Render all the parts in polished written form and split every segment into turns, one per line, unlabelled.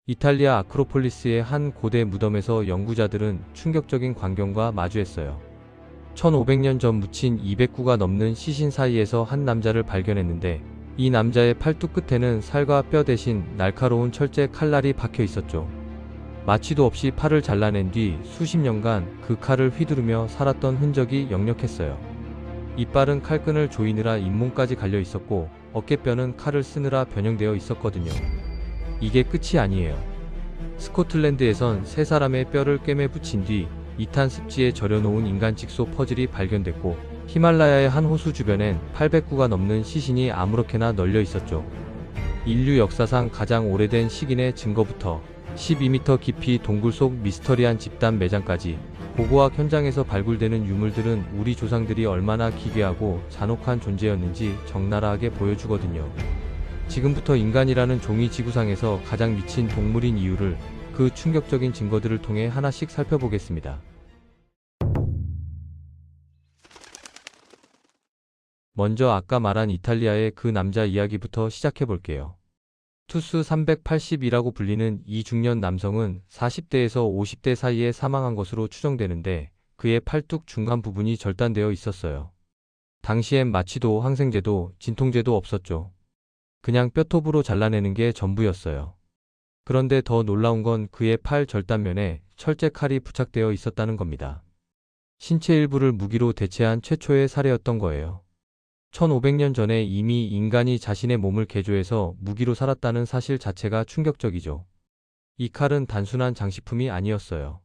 이탈리아 아크로폴리스의 한 고대 무덤에서 연구자들은 충격적인 광경과 마주했어요. 1500년 전 묻힌 200구가 넘는 시신 사이에서 한 남자를 발견했는데, 이 남자의 팔뚝 끝에는 살과 뼈 대신 날카로운 철제 칼날이 박혀 있었죠. 마취도 없이 팔을 잘라낸 뒤 수십 년간 그 칼을 휘두르며 살았던 흔적이 역력했어요. 이빨은 칼끈을 조이느라 잇몸까지 갈려 있었고, 어깨뼈는 칼을 쓰느라 변형되어 있었거든요. 이게 끝이 아니에요. 스코틀랜드에선 세 사람의 뼈를 꿰매 붙인 뒤 2탄 습지에 절여놓은 인간 직소 퍼즐이 발견됐고, 히말라야의 한 호수 주변엔 800구가 넘는 시신이 아무렇게나 널려 있었죠. 인류 역사상 가장 오래된 식인의 증거부터 12m 깊이 동굴 속 미스터리한 집단 매장까지, 고고학 현장에서 발굴되는 유물들은 우리 조상들이 얼마나 기괴하고 잔혹한 존재였는지 적나라하게 보여주거든요. 지금부터 인간이라는 종이 지구상에서 가장 미친 동물인 이유를, 그 충격적인 증거들을 통해 하나씩 살펴보겠습니다. 먼저 아까 말한 이탈리아의 그 남자 이야기부터 시작해볼게요. 투스 380이라고 불리는 이 중년 남성은 40대에서 50대 사이에 사망한 것으로 추정되는데, 그의 팔뚝 중간 부분이 절단되어 있었어요. 당시엔 마취도 항생제도 진통제도 없었죠. 그냥 뼈톱으로 잘라내는 게 전부였어요. 그런데 더 놀라운 건 그의 팔 절단면에 철제 칼이 부착되어 있었다는 겁니다. 신체 일부를 무기로 대체한 최초의 사례였던 거예요. 1500년 전에 이미 인간이 자신의 몸을 개조해서 무기로 살았다는 사실 자체가 충격적이죠. 이 칼은 단순한 장식품이 아니었어요.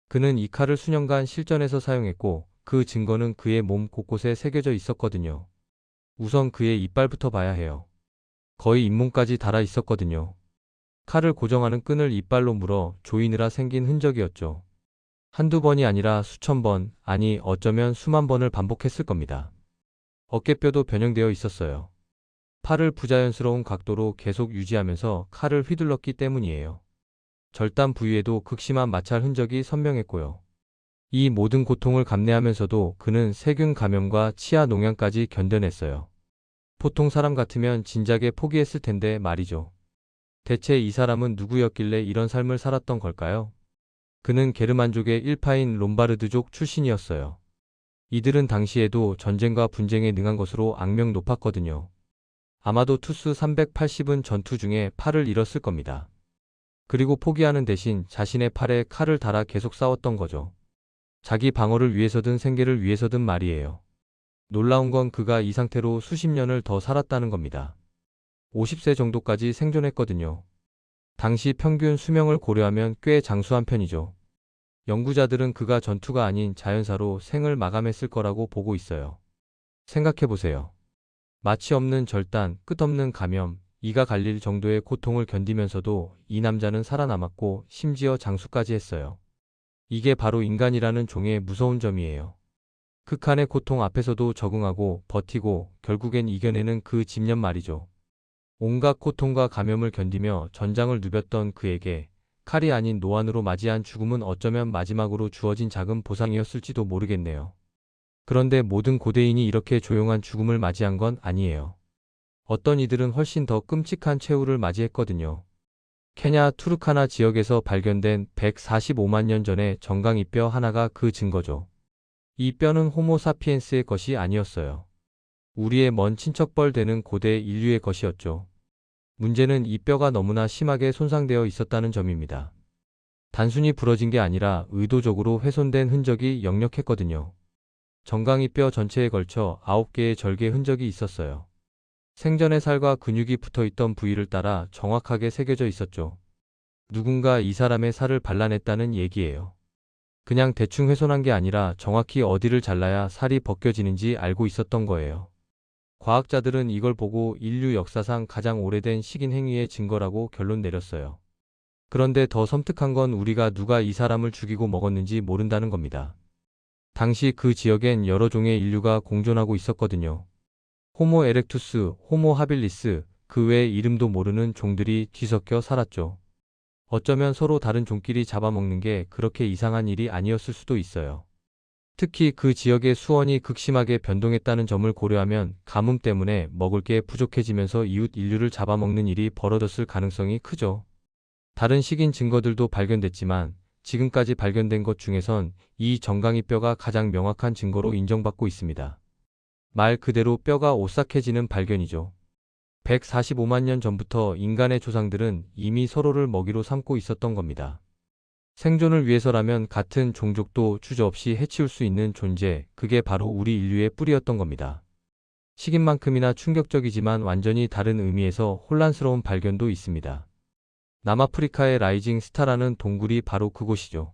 그는 이 칼을 수년간 실전에서 사용했고, 그 증거는 그의 몸 곳곳에 새겨져 있었거든요. 우선 그의 이빨부터 봐야 해요. 거의 잇몸까지 닳아 있었거든요. 칼을 고정하는 끈을 이빨로 물어 조이느라 생긴 흔적이었죠. 한두 번이 아니라 수천 번, 아니 어쩌면 수만 번을 반복했을 겁니다. 어깨뼈도 변형되어 있었어요. 팔을 부자연스러운 각도로 계속 유지하면서 칼을 휘둘렀기 때문이에요. 절단 부위에도 극심한 마찰 흔적이 선명했고요. 이 모든 고통을 감내하면서도 그는 세균 감염과 치아 농양까지 견뎌냈어요. 보통 사람 같으면 진작에 포기했을 텐데 말이죠. 대체 이 사람은 누구였길래 이런 삶을 살았던 걸까요? 그는 게르만족의 일파인 롬바르드족 출신이었어요. 이들은 당시에도 전쟁과 분쟁에 능한 것으로 악명 높았거든요. 아마도 투스 380은 전투 중에 팔을 잃었을 겁니다. 그리고 포기하는 대신 자신의 팔에 칼을 달아 계속 싸웠던 거죠. 자기 방어를 위해서든 생계를 위해서든 말이에요. 놀라운 건 그가 이 상태로 수십 년을 더 살았다는 겁니다. 50세 정도까지 생존했거든요. 당시 평균 수명을 고려하면 꽤 장수한 편이죠. 연구자들은 그가 전투가 아닌 자연사로 생을 마감했을 거라고 보고 있어요. 생각해보세요. 마취 없는 절단, 끝없는 감염, 이가 갈릴 정도의 고통을 견디면서도 이 남자는 살아남았고, 심지어 장수까지 했어요. 이게 바로 인간이라는 종의 무서운 점이에요. 극한의 고통 앞에서도 적응하고 버티고 결국엔 이겨내는 그 집념 말이죠. 온갖 고통과 감염을 견디며 전장을 누볐던 그에게 칼이 아닌 노안으로 맞이한 죽음은 어쩌면 마지막으로 주어진 작은 보상이었을지도 모르겠네요. 그런데 모든 고대인이 이렇게 조용한 죽음을 맞이한 건 아니에요. 어떤 이들은 훨씬 더 끔찍한 최후를 맞이했거든요. 케냐 투르카나 지역에서 발견된 145만 년 전의 정강이 뼈 하나가 그 증거죠. 이 뼈는 호모 사피엔스의 것이 아니었어요. 우리의 먼 친척뻘 되는 고대 인류의 것이었죠. 문제는 이 뼈가 너무나 심하게 손상되어 있었다는 점입니다. 단순히 부러진 게 아니라 의도적으로 훼손된 흔적이 역력했거든요. 정강이 뼈 전체에 걸쳐 9개의 절개 흔적이 있었어요. 생전의 살과 근육이 붙어있던 부위를 따라 정확하게 새겨져 있었죠. 누군가 이 사람의 살을 발라냈다는 얘기예요. 그냥 대충 훼손한 게 아니라 정확히 어디를 잘라야 살이 벗겨지는지 알고 있었던 거예요. 과학자들은 이걸 보고 인류 역사상 가장 오래된 식인 행위의 증거라고 결론 내렸어요. 그런데 더 섬뜩한 건 우리가 누가 이 사람을 죽이고 먹었는지 모른다는 겁니다. 당시 그 지역엔 여러 종의 인류가 공존하고 있었거든요. 호모 에렉투스, 호모 하빌리스, 그 외 이름도 모르는 종들이 뒤섞여 살았죠. 어쩌면 서로 다른 종끼리 잡아먹는 게 그렇게 이상한 일이 아니었을 수도 있어요. 특히 그 지역의 수온이 극심하게 변동했다는 점을 고려하면 가뭄 때문에 먹을 게 부족해지면서 이웃 인류를 잡아먹는 일이 벌어졌을 가능성이 크죠. 다른 식인 증거들도 발견됐지만 지금까지 발견된 것 중에선 이 정강이 뼈가 가장 명확한 증거로 인정받고 있습니다. 말 그대로 뼈가 오싹해지는 발견이죠. 145만 년 전부터 인간의 조상들은 이미 서로를 먹이로 삼고 있었던 겁니다. 생존을 위해서라면 같은 종족도 주저없이 해치울 수 있는 존재, 그게 바로 우리 인류의 뿌리였던 겁니다. 식인만큼이나 충격적이지만 완전히 다른 의미에서 혼란스러운 발견도 있습니다. 남아프리카의 라이징 스타라는 동굴이 바로 그곳이죠.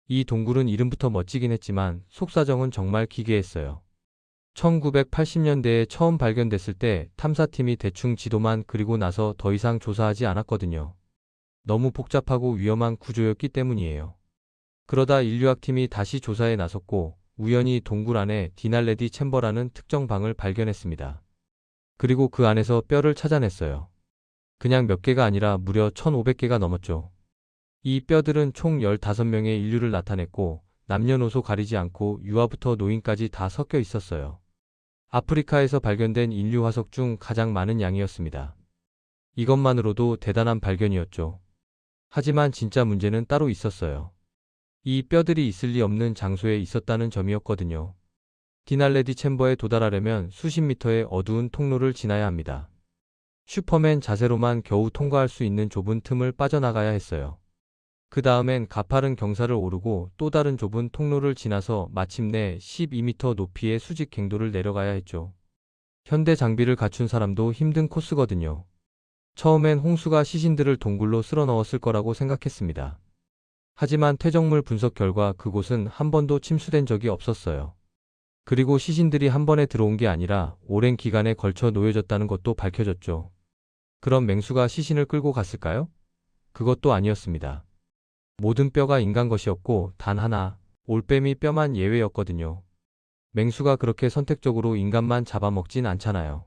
이 동굴은 이름부터 멋지긴 했지만 속사정은 정말 기괴했어요. 1980년대에 처음 발견됐을 때 탐사팀이 대충 지도만 그리고 나서 더 이상 조사하지 않았거든요. 너무 복잡하고 위험한 구조였기 때문이에요. 그러다 인류학팀이 다시 조사에 나섰고 우연히 동굴 안에 디날레디 챔버라는 특정 방을 발견했습니다. 그리고 그 안에서 뼈를 찾아냈어요. 그냥 몇 개가 아니라 무려 1500개가 넘었죠. 이 뼈들은 총 15명의 인류를 나타냈고 남녀노소 가리지 않고 유아부터 노인까지 다 섞여 있었어요. 아프리카에서 발견된 인류 화석 중 가장 많은 양이었습니다. 이것만으로도 대단한 발견이었죠. 하지만 진짜 문제는 따로 있었어요. 이 뼈들이 있을 리 없는 장소에 있었다는 점이었거든요. 디날레디 챔버에 도달하려면 수십 미터의 어두운 통로를 지나야 합니다. 슈퍼맨 자세로만 겨우 통과할 수 있는 좁은 틈을 빠져나가야 했어요. 그 다음엔 가파른 경사를 오르고 또 다른 좁은 통로를 지나서 마침내 12m 높이의 수직 갱도를 내려가야 했죠. 현대 장비를 갖춘 사람도 힘든 코스거든요. 처음엔 홍수가 시신들을 동굴로 쓸어 넣었을 거라고 생각했습니다. 하지만 퇴적물 분석 결과 그곳은 한 번도 침수된 적이 없었어요. 그리고 시신들이 한 번에 들어온 게 아니라 오랜 기간에 걸쳐 놓여졌다는 것도 밝혀졌죠. 그럼 맹수가 시신을 끌고 갔을까요? 그것도 아니었습니다. 모든 뼈가 인간 것이었고 단 하나, 올빼미 뼈만 예외였거든요. 맹수가 그렇게 선택적으로 인간만 잡아먹진 않잖아요.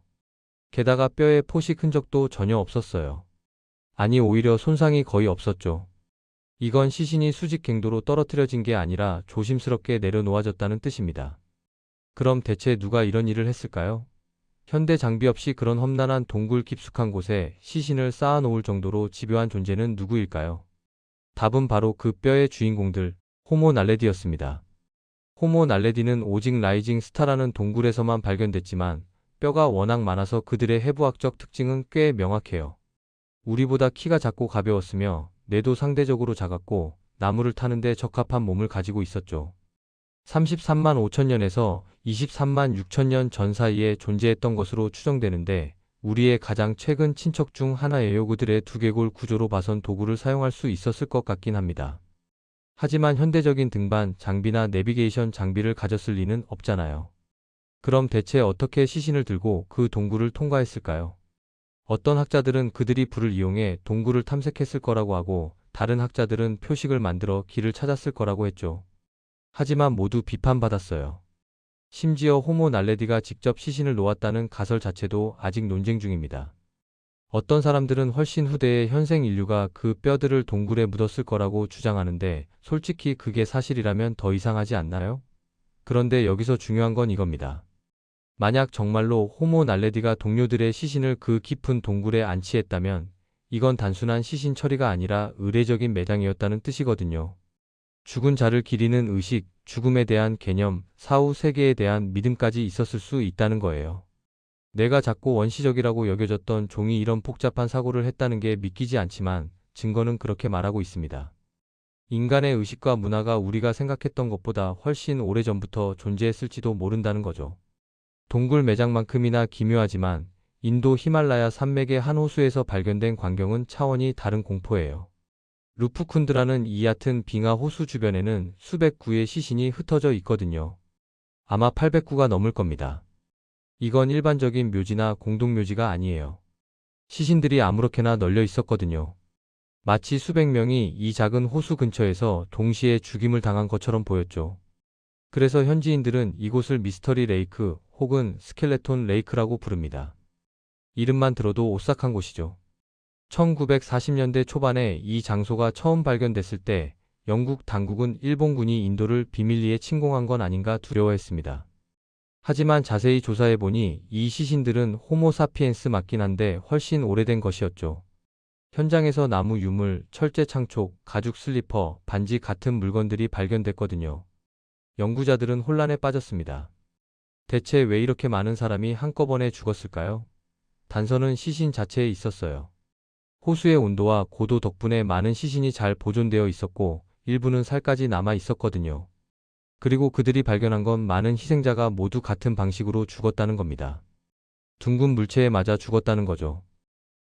게다가 뼈에 포식 흔적도 전혀 없었어요. 아니 오히려 손상이 거의 없었죠. 이건 시신이 수직 갱도로 떨어뜨려진 게 아니라 조심스럽게 내려놓아졌다는 뜻입니다. 그럼 대체 누가 이런 일을 했을까요? 현대 장비 없이 그런 험난한 동굴 깊숙한 곳에 시신을 쌓아놓을 정도로 집요한 존재는 누구일까요? 답은 바로 그 뼈의 주인공들, 호모 날레디였습니다. 호모 날레디는 오직 라이징 스타라는 동굴에서만 발견됐지만 뼈가 워낙 많아서 그들의 해부학적 특징은 꽤 명확해요. 우리보다 키가 작고 가벼웠으며 뇌도 상대적으로 작았고 나무를 타는데 적합한 몸을 가지고 있었죠. 33만 5천 년에서 23만 6천 년 전 사이에 존재했던 것으로 추정되는데 우리의 가장 최근 친척 중 하나예요. 그들의 두개골 구조로 봐선 도구를 사용할 수 있었을 것 같긴 합니다. 하지만 현대적인 등반, 장비나 내비게이션 장비를 가졌을 리는 없잖아요. 그럼 대체 어떻게 시신을 들고 그 동굴을 통과했을까요? 어떤 학자들은 그들이 불을 이용해 동굴을 탐색했을 거라고 하고 다른 학자들은 표식을 만들어 길을 찾았을 거라고 했죠. 하지만 모두 비판받았어요. 심지어 호모 날레디가 직접 시신을 놓았다는 가설 자체도 아직 논쟁 중입니다. 어떤 사람들은 훨씬 후대의 현생 인류가 그 뼈들을 동굴에 묻었을 거라고 주장하는데 솔직히 그게 사실이라면 더 이상하지 않나요? 그런데 여기서 중요한 건 이겁니다. 만약 정말로 호모 날레디가 동료들의 시신을 그 깊은 동굴에 안치했다면 이건 단순한 시신 처리가 아니라 의례적인 매장이었다는 뜻이거든요. 죽은 자를 기리는 의식, 죽음에 대한 개념, 사후 세계에 대한 믿음까지 있었을 수 있다는 거예요. 내가 작고 원시적이라고 여겨졌던 종이 이런 복잡한 사고를 했다는 게 믿기지 않지만 증거는 그렇게 말하고 있습니다. 인간의 의식과 문화가 우리가 생각했던 것보다 훨씬 오래전부터 존재했을지도 모른다는 거죠. 동굴 매장만큼이나 기묘하지만 인도 히말라야 산맥의 한 호수에서 발견된 광경은 차원이 다른 공포예요. 루프쿤드라는 이 얕은 빙하 호수 주변에는 수백 구의 시신이 흩어져 있거든요. 아마 800구가 넘을 겁니다. 이건 일반적인 묘지나 공동묘지가 아니에요. 시신들이 아무렇게나 널려 있었거든요. 마치 수백 명이 이 작은 호수 근처에서 동시에 죽임을 당한 것처럼 보였죠. 그래서 현지인들은 이곳을 미스터리 레이크 혹은 스켈레톤 레이크라고 부릅니다. 이름만 들어도 오싹한 곳이죠. 1940년대 초반에 이 장소가 처음 발견됐을 때 영국 당국은 일본군이 인도를 비밀리에 침공한 건 아닌가 두려워했습니다. 하지만 자세히 조사해보니 이 시신들은 호모 사피엔스 맞긴 한데 훨씬 오래된 것이었죠. 현장에서 나무 유물, 철제 창촉, 가죽 슬리퍼, 반지 같은 물건들이 발견됐거든요. 연구자들은 혼란에 빠졌습니다. 대체 왜 이렇게 많은 사람이 한꺼번에 죽었을까요? 단서는 시신 자체에 있었어요. 호수의 온도와 고도 덕분에 많은 시신이 잘 보존되어 있었고 일부는 살까지 남아 있었거든요. 그리고 그들이 발견한 건 많은 희생자가 모두 같은 방식으로 죽었다는 겁니다. 둥근 물체에 맞아 죽었다는 거죠.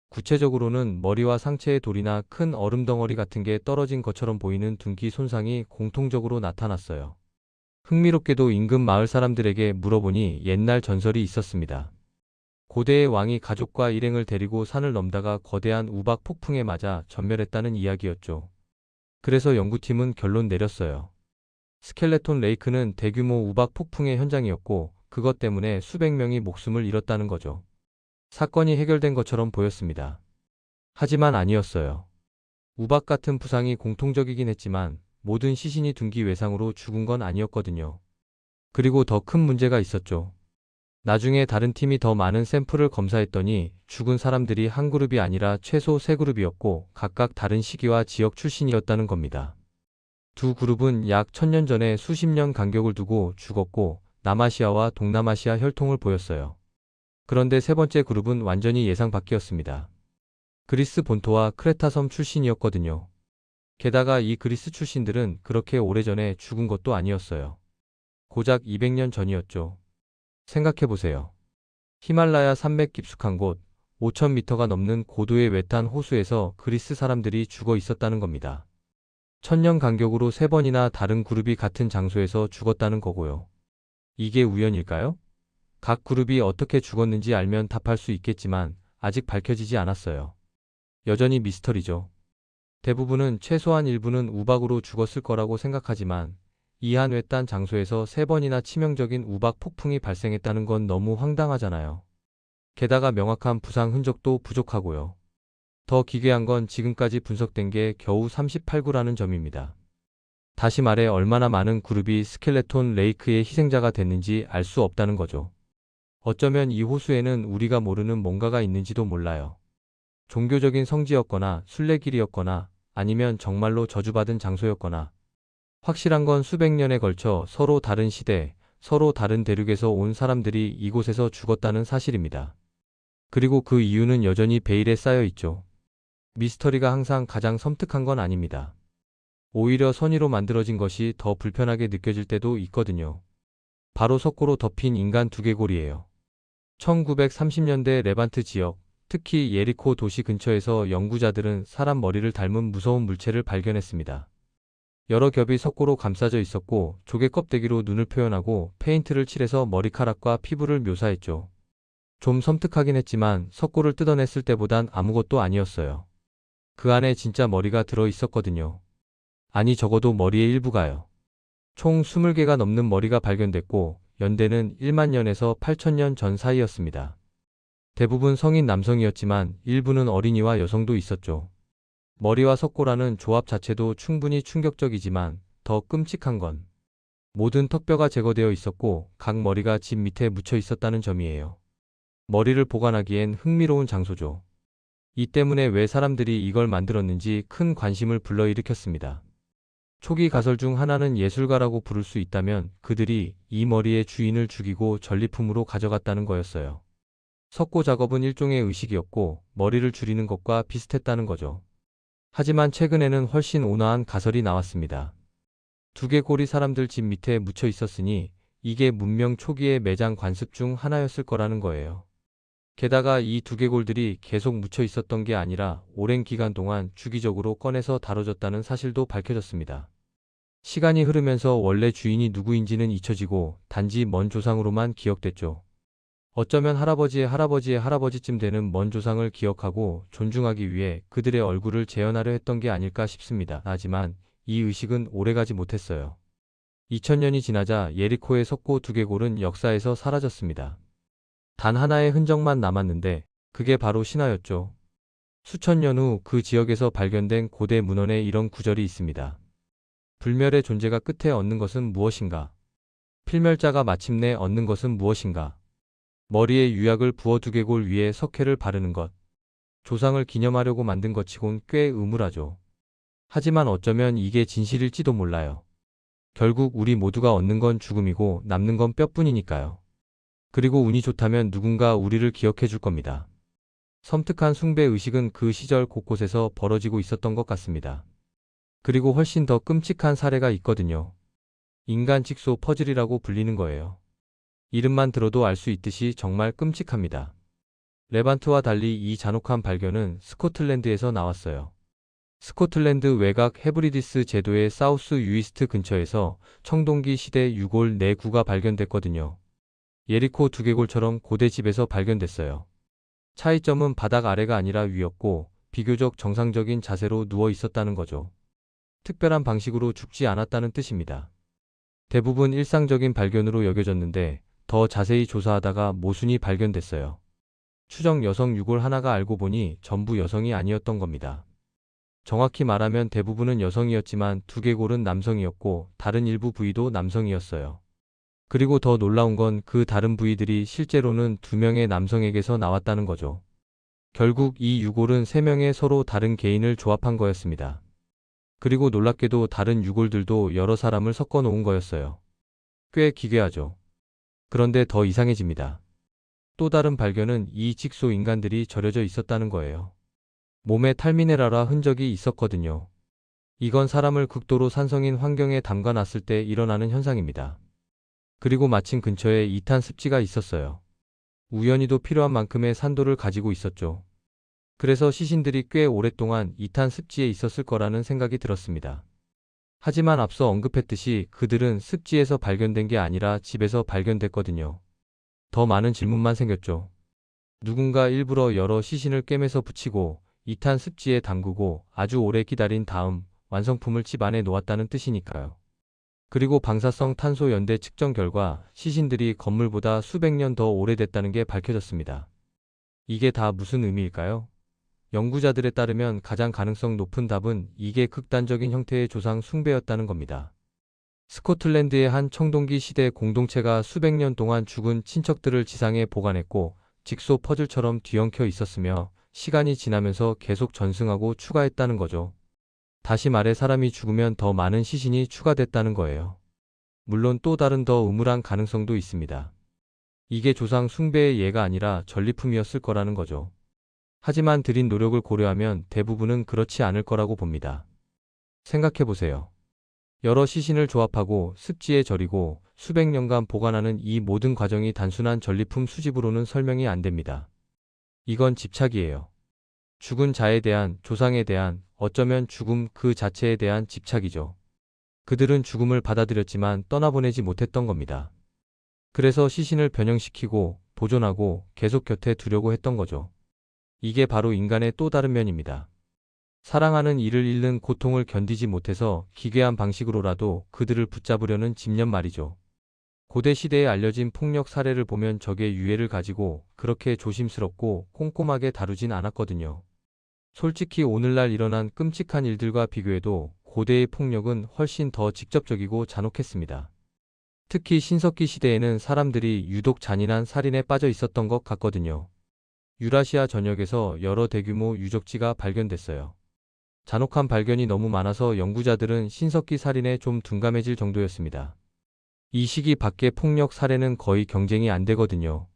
구체적으로는 머리와 상체에 돌이나 큰 얼음 덩어리 같은 게 떨어진 것처럼 보이는 둔기 손상이 공통적으로 나타났어요. 흥미롭게도 인근 마을 사람들에게 물어보니 옛날 전설이 있었습니다. 고대의 왕이 가족과 일행을 데리고 산을 넘다가 거대한 우박 폭풍에 맞아 전멸했다는 이야기였죠. 그래서 연구팀은 결론 내렸어요. 스켈레톤 레이크는 대규모 우박 폭풍의 현장이었고 그것 때문에 수백 명이 목숨을 잃었다는 거죠. 사건이 해결된 것처럼 보였습니다. 하지만 아니었어요. 우박 같은 부상이 공통적이긴 했지만 모든 시신이 둔기 외상으로 죽은 건 아니었거든요. 그리고 더 큰 문제가 있었죠. 나중에 다른 팀이 더 많은 샘플을 검사했더니 죽은 사람들이 한 그룹이 아니라 최소 세 그룹이었고 각각 다른 시기와 지역 출신이었다는 겁니다. 두 그룹은 약 1000년 전에 수십 년 간격을 두고 죽었고 남아시아와 동남아시아 혈통을 보였어요. 그런데 세 번째 그룹은 완전히 예상 밖이었습니다. 그리스 본토와 크레타 섬 출신이었거든요. 게다가 이 그리스 출신들은 그렇게 오래전에 죽은 것도 아니었어요. 고작 200년 전이었죠. 생각해보세요. 히말라야 산맥 깊숙한 곳, 5000m가 넘는 고도의 외딴 호수에서 그리스 사람들이 죽어 있었다는 겁니다. 1000년 간격으로 3번이나 다른 그룹이 같은 장소에서 죽었다는 거고요. 이게 우연일까요? 각 그룹이 어떻게 죽었는지 알면 답할 수 있겠지만 아직 밝혀지지 않았어요. 여전히 미스터리죠. 대부분은 최소한 일부는 우박으로 죽었을 거라고 생각하지만 이 한 외딴 장소에서 3번이나 치명적인 우박 폭풍이 발생했다는 건 너무 황당하잖아요. 게다가 명확한 부상 흔적도 부족하고요. 더 기괴한 건 지금까지 분석된 게 겨우 38구라는 점입니다. 다시 말해 얼마나 많은 그룹이 스켈레톤 레이크의 희생자가 됐는지 알 수 없다는 거죠. 어쩌면 이 호수에는 우리가 모르는 뭔가가 있는지도 몰라요. 종교적인 성지였거나 순례길이었거나 아니면 정말로 저주받은 장소였거나 확실한 건 수백 년에 걸쳐 서로 다른 시대, 서로 다른 대륙에서 온 사람들이 이곳에서 죽었다는 사실입니다. 그리고 그 이유는 여전히 베일에 쌓여 있죠. 미스터리가 항상 가장 섬뜩한 건 아닙니다. 오히려 선의로 만들어진 것이 더 불편하게 느껴질 때도 있거든요. 바로 석고로 덮인 인간 두개골이에요. 1930년대 레반트 지역, 특히 예리코 도시 근처에서 연구자들은 사람 머리를 닮은 무서운 물체를 발견했습니다. 여러 겹이 석고로 감싸져 있었고 조개 껍데기로 눈을 표현하고 페인트를 칠해서 머리카락과 피부를 묘사했죠. 좀 섬뜩하긴 했지만 석고를 뜯어냈을 때보단 아무것도 아니었어요. 그 안에 진짜 머리가 들어 있었거든요. 아니 적어도 머리의 일부가요. 총 20개가 넘는 머리가 발견됐고 연대는 1만 년에서 8,000년 전 사이였습니다. 대부분 성인 남성이었지만 일부는 어린이와 여성도 있었죠. 머리와 석고라는 조합 자체도 충분히 충격적이지만 더 끔찍한 건 모든 턱뼈가 제거되어 있었고 각 머리가 집 밑에 묻혀 있었다는 점이에요. 머리를 보관하기엔 흥미로운 장소죠. 이 때문에 왜 사람들이 이걸 만들었는지 큰 관심을 불러일으켰습니다. 초기 가설 중 하나는 예술가라고 부를 수 있다면 그들이 이 머리의 주인을 죽이고 전리품으로 가져갔다는 거였어요. 석고 작업은 일종의 의식이었고 머리를 줄이는 것과 비슷했다는 거죠. 하지만 최근에는 훨씬 온화한 가설이 나왔습니다. 두개골이 사람들 집 밑에 묻혀 있었으니 이게 문명 초기의 매장 관습 중 하나였을 거라는 거예요. 게다가 이 두개골들이 계속 묻혀 있었던 게 아니라 오랜 기간 동안 주기적으로 꺼내서 다뤄졌다는 사실도 밝혀졌습니다. 시간이 흐르면서 원래 주인이 누구인지는 잊혀지고 단지 먼 조상으로만 기억됐죠. 어쩌면 할아버지의 할아버지의 할아버지쯤 되는 먼 조상을 기억하고 존중하기 위해 그들의 얼굴을 재현하려 했던 게 아닐까 싶습니다. 하지만 이 의식은 오래가지 못했어요. 2000년이 지나자 예리코의 석고 두개골은 역사에서 사라졌습니다. 단 하나의 흔적만 남았는데 그게 바로 신화였죠. 수천 년 후 그 지역에서 발견된 고대 문헌에 이런 구절이 있습니다. 불멸의 존재가 끝에 얻는 것은 무엇인가? 필멸자가 마침내 얻는 것은 무엇인가? 머리에 유약을 부어 두개골 위에 석회를 바르는 것. 조상을 기념하려고 만든 것치곤 꽤 의무하죠. 하지만 어쩌면 이게 진실일지도 몰라요. 결국 우리 모두가 얻는 건 죽음이고 남는 건 뼈뿐이니까요. 그리고 운이 좋다면 누군가 우리를 기억해 줄 겁니다. 섬뜩한 숭배 의식은 그 시절 곳곳에서 벌어지고 있었던 것 같습니다. 그리고 훨씬 더 끔찍한 사례가 있거든요. 인간 직소 퍼즐이라고 불리는 거예요. 이름만 들어도 알 수 있듯이 정말 끔찍합니다. 레반트와 달리 이 잔혹한 발견은 스코틀랜드에서 나왔어요. 스코틀랜드 외곽 헤브리디스 제도의 사우스 유이스트 근처에서 청동기 시대 유골 4구가 발견됐거든요. 예리코 두개골처럼 고대 집에서 발견됐어요. 차이점은 바닥 아래가 아니라 위였고 비교적 정상적인 자세로 누워 있었다는 거죠. 특별한 방식으로 죽지 않았다는 뜻입니다. 대부분 일상적인 발견으로 여겨졌는데 더 자세히 조사하다가 모순이 발견됐어요. 추정 여성 유골 하나가 알고 보니 전부 여성이 아니었던 겁니다. 정확히 말하면 대부분은 여성이었지만 두개골은 남성이었고 다른 일부 부위도 남성이었어요. 그리고 더 놀라운 건 그 다른 부위들이 실제로는 2명의 남성에게서 나왔다는 거죠. 결국 이 유골은 3명의 서로 다른 개인을 조합한 거였습니다. 그리고 놀랍게도 다른 유골들도 여러 사람을 섞어 놓은 거였어요. 꽤 기괴하죠. 그런데 더 이상해집니다. 또 다른 발견은 이 직소 인간들이 절여져 있었다는 거예요. 몸에 탈미네라라 흔적이 있었거든요. 이건 사람을 극도로 산성인 환경에 담가놨을 때 일어나는 현상입니다. 그리고 마침 근처에 이탄 습지가 있었어요. 우연히도 필요한 만큼의 산도를 가지고 있었죠. 그래서 시신들이 꽤 오랫동안 이탄 습지에 있었을 거라는 생각이 들었습니다. 하지만 앞서 언급했듯이 그들은 습지에서 발견된 게 아니라 집에서 발견됐거든요. 더 많은 질문만 생겼죠. 누군가 일부러 여러 시신을 꿰매서 붙이고 이탄 습지에 담그고 아주 오래 기다린 다음 완성품을 집 안에 놓았다는 뜻이니까요. 그리고 방사성 탄소 연대 측정 결과 시신들이 건물보다 수백 년 더 오래됐다는 게 밝혀졌습니다. 이게 다 무슨 의미일까요? 연구자들에 따르면 가장 가능성 높은 답은 이게 극단적인 형태의 조상 숭배였다는 겁니다. 스코틀랜드의 한 청동기 시대 공동체가 수백 년 동안 죽은 친척들을 지상에 보관했고 직소 퍼즐처럼 뒤엉켜 있었으며 시간이 지나면서 계속 전승하고 추가했다는 거죠. 다시 말해 사람이 죽으면 더 많은 시신이 추가됐다는 거예요. 물론 또 다른 더 음울한 가능성도 있습니다. 이게 조상 숭배의 예가 아니라 전리품이었을 거라는 거죠. 하지만 들인 노력을 고려하면 대부분은 그렇지 않을 거라고 봅니다. 생각해보세요. 여러 시신을 조합하고 습지에 절이고 수백 년간 보관하는 이 모든 과정이 단순한 전리품 수집으로는 설명이 안 됩니다. 이건 집착이에요. 죽은 자에 대한, 조상에 대한, 어쩌면 죽음 그 자체에 대한 집착이죠. 그들은 죽음을 받아들였지만 떠나보내지 못했던 겁니다. 그래서 시신을 변형시키고 보존하고 계속 곁에 두려고 했던 거죠. 이게 바로 인간의 또 다른 면입니다. 사랑하는 이를 잃는 고통을 견디지 못해서 기괴한 방식으로라도 그들을 붙잡으려는 집념 말이죠. 고대 시대에 알려진 폭력 사례를 보면 적의 유해를 가지고 그렇게 조심스럽고 꼼꼼하게 다루진 않았거든요. 솔직히 오늘날 일어난 끔찍한 일들과 비교해도 고대의 폭력은 훨씬 더 직접적이고 잔혹했습니다. 특히 신석기 시대에는 사람들이 유독 잔인한 살인에 빠져 있었던 것 같거든요. 유라시아 전역에서 여러 대규모 유적지가 발견됐어요. 잔혹한 발견이 너무 많아서 연구자들은 신석기 살인에 좀 둔감해질 정도였습니다. 이 시기 밖의 폭력 사례는 거의 경쟁이 안 되거든요.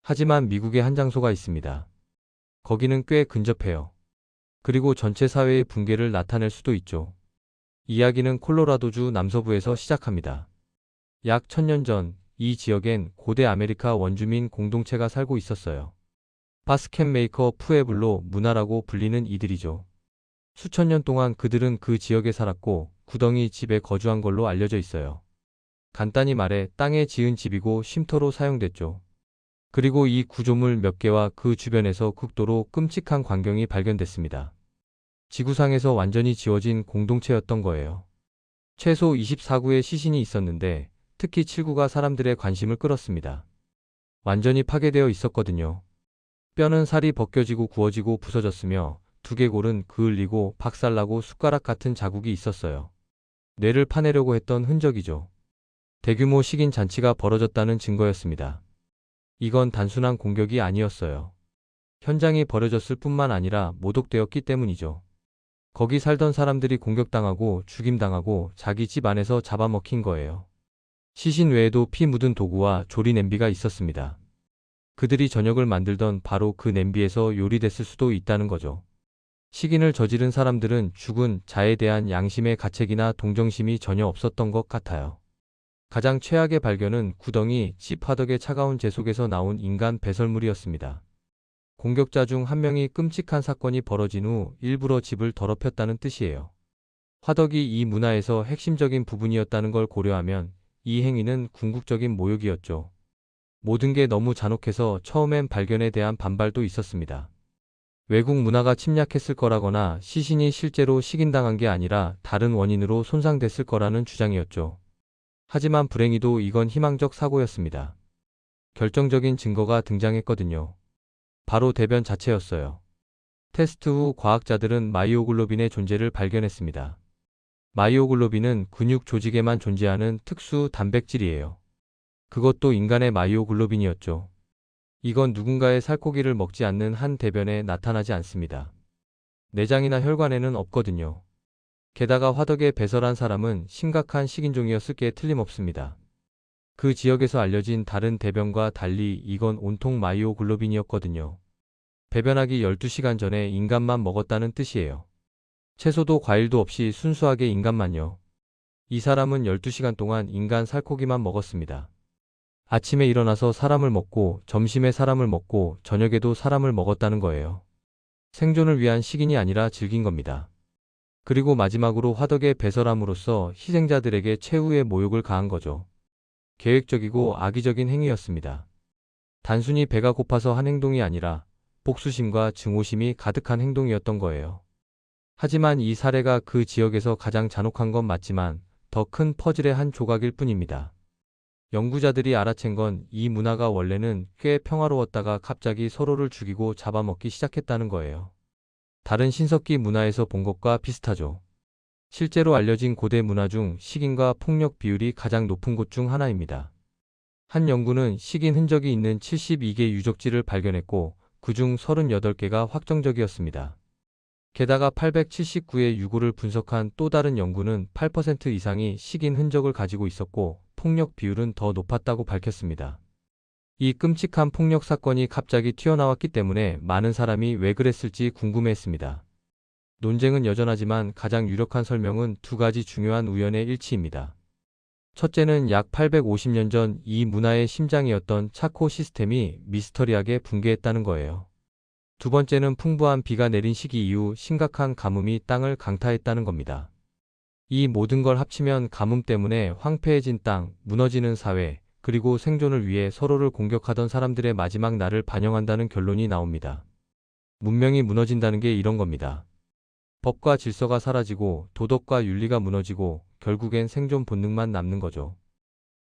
하지만 미국에 한 장소가 있습니다. 거기는 꽤 근접해요. 그리고 전체 사회의 붕괴를 나타낼 수도 있죠. 이야기는 콜로라도주 남서부에서 시작합니다. 약 1000년 전 이 지역엔 고대 아메리카 원주민 공동체가 살고 있었어요. 바스켓 메이커 푸에블로 문화라고 불리는 이들이죠. 수천 년 동안 그들은 그 지역에 살았고 구덩이 집에 거주한 걸로 알려져 있어요. 간단히 말해 땅에 지은 집이고 쉼터로 사용됐죠. 그리고 이 구조물 몇 개와 그 주변에서 극도로 끔찍한 광경이 발견됐습니다. 지구상에서 완전히 지워진 공동체였던 거예요. 최소 24구의 시신이 있었는데 특히 7구가 사람들의 관심을 끌었습니다. 완전히 파괴되어 있었거든요. 뼈는 살이 벗겨지고 구워지고 부서졌으며 두개골은 그을리고 박살나고 숟가락 같은 자국이 있었어요. 뇌를 파내려고 했던 흔적이죠. 대규모 식인 잔치가 벌어졌다는 증거였습니다. 이건 단순한 공격이 아니었어요. 현장이 버려졌을 뿐만 아니라 모독되었기 때문이죠. 거기 살던 사람들이 공격당하고 죽임당하고 자기 집 안에서 잡아먹힌 거예요. 시신 외에도 피 묻은 도구와 조리 냄비가 있었습니다. 그들이 저녁을 만들던 바로 그 냄비에서 요리됐을 수도 있다는 거죠. 시긴을 저지른 사람들은 죽은 자에 대한 양심의 가책이나 동정심이 전혀 없었던 것 같아요. 가장 최악의 발견은 구덩이 집 화덕의 차가운 재 속에서 나온 인간 배설물이었습니다. 공격자 중 한 명이 끔찍한 사건이 벌어진 후 일부러 집을 더럽혔다는 뜻이에요. 화덕이 이 문화에서 핵심적인 부분이었다는 걸 고려하면 이 행위는 궁극적인 모욕이었죠. 모든 게 너무 잔혹해서 처음엔 발견에 대한 반발도 있었습니다. 외국 문화가 침략했을 거라거나 시신이 실제로 식인당한 게 아니라 다른 원인으로 손상됐을 거라는 주장이었죠. 하지만 불행히도 이건 희망적 사고였습니다. 결정적인 증거가 등장했거든요. 바로 대변 자체였어요. 테스트 후 과학자들은 마이오글로빈의 존재를 발견했습니다. 마이오글로빈은 근육 조직에만 존재하는 특수 단백질이에요. 그것도 인간의 마이오글로빈이었죠. 이건 누군가의 살코기를 먹지 않는 한 대변에 나타나지 않습니다. 내장이나 혈관에는 없거든요. 게다가 화덕에 배설한 사람은 심각한 식인종이었을 게 틀림없습니다. 그 지역에서 알려진 다른 대변과 달리 이건 온통 마이오글로빈이었거든요. 배변하기 12시간 전에 인간만 먹었다는 뜻이에요. 채소도 과일도 없이 순수하게 인간만요. 이 사람은 12시간 동안 인간 살코기만 먹었습니다. 아침에 일어나서 사람을 먹고 점심에 사람을 먹고 저녁에도 사람을 먹었다는 거예요. 생존을 위한 식인이 아니라 즐긴 겁니다. 그리고 마지막으로 화덕에 배설함으로써 희생자들에게 최후의 모욕을 가한 거죠. 계획적이고 악의적인 행위였습니다. 단순히 배가 고파서 한 행동이 아니라 복수심과 증오심이 가득한 행동이었던 거예요. 하지만 이 사례가 그 지역에서 가장 잔혹한 건 맞지만 더 큰 퍼즐의 한 조각일 뿐입니다. 연구자들이 알아챈 건 이 문화가 원래는 꽤 평화로웠다가 갑자기 서로를 죽이고 잡아먹기 시작했다는 거예요. 다른 신석기 문화에서 본 것과 비슷하죠. 실제로 알려진 고대 문화 중 식인과 폭력 비율이 가장 높은 곳 중 하나입니다. 한 연구는 식인 흔적이 있는 72개 유적지를 발견했고 그중 38개가 확정적이었습니다. 게다가 879의 유골을 분석한 또 다른 연구는 8% 이상이 식인 흔적을 가지고 있었고 폭력 비율은 더 높았다고 밝혔습니다. 이 끔찍한 폭력 사건이 갑자기 튀어나왔기 때문에 많은 사람이 왜 그랬을지 궁금해했습니다. 논쟁은 여전하지만 가장 유력한 설명은 두 가지 중요한 우연의 일치입니다. 첫째는 약 850년 전 이 문화의 심장이었던 차코 시스템이 미스터리하게 붕괴했다는 거예요. 두 번째는 풍부한 비가 내린 시기 이후 심각한 가뭄이 땅을 강타했다는 겁니다. 이 모든 걸 합치면 가뭄 때문에 황폐해진 땅, 무너지는 사회, 그리고 생존을 위해 서로를 공격하던 사람들의 마지막 날을 반영한다는 결론이 나옵니다. 문명이 무너진다는 게 이런 겁니다. 법과 질서가 사라지고 도덕과 윤리가 무너지고 결국엔 생존 본능만 남는 거죠.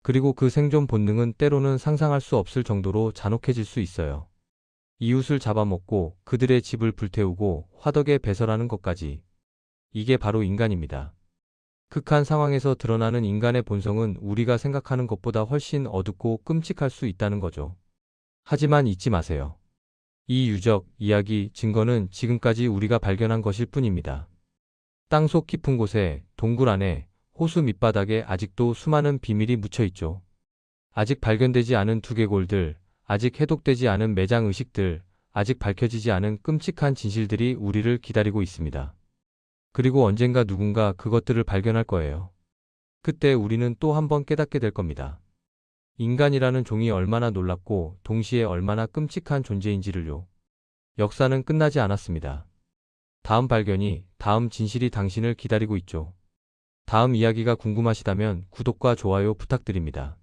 그리고 그 생존 본능은 때로는 상상할 수 없을 정도로 잔혹해질 수 있어요. 이웃을 잡아먹고 그들의 집을 불태우고 화덕에 배설하는 것까지. 이게 바로 인간입니다. 극한 상황에서 드러나는 인간의 본성은 우리가 생각하는 것보다 훨씬 어둡고 끔찍할 수 있다는 거죠. 하지만 잊지 마세요. 이 유적, 이야기, 증거는 지금까지 우리가 발견한 것일 뿐입니다. 땅속 깊은 곳에, 동굴 안에, 호수 밑바닥에 아직도 수많은 비밀이 묻혀 있죠. 아직 발견되지 않은 두개골들, 아직 해독되지 않은 매장 의식들, 아직 밝혀지지 않은 끔찍한 진실들이 우리를 기다리고 있습니다. 그리고 언젠가 누군가 그것들을 발견할 거예요. 그때 우리는 또 한 번 깨닫게 될 겁니다. 인간이라는 종이 얼마나 놀랍고 동시에 얼마나 끔찍한 존재인지를요. 역사는 끝나지 않았습니다. 다음 발견이, 다음 진실이 당신을 기다리고 있죠. 다음 이야기가 궁금하시다면 구독과 좋아요 부탁드립니다.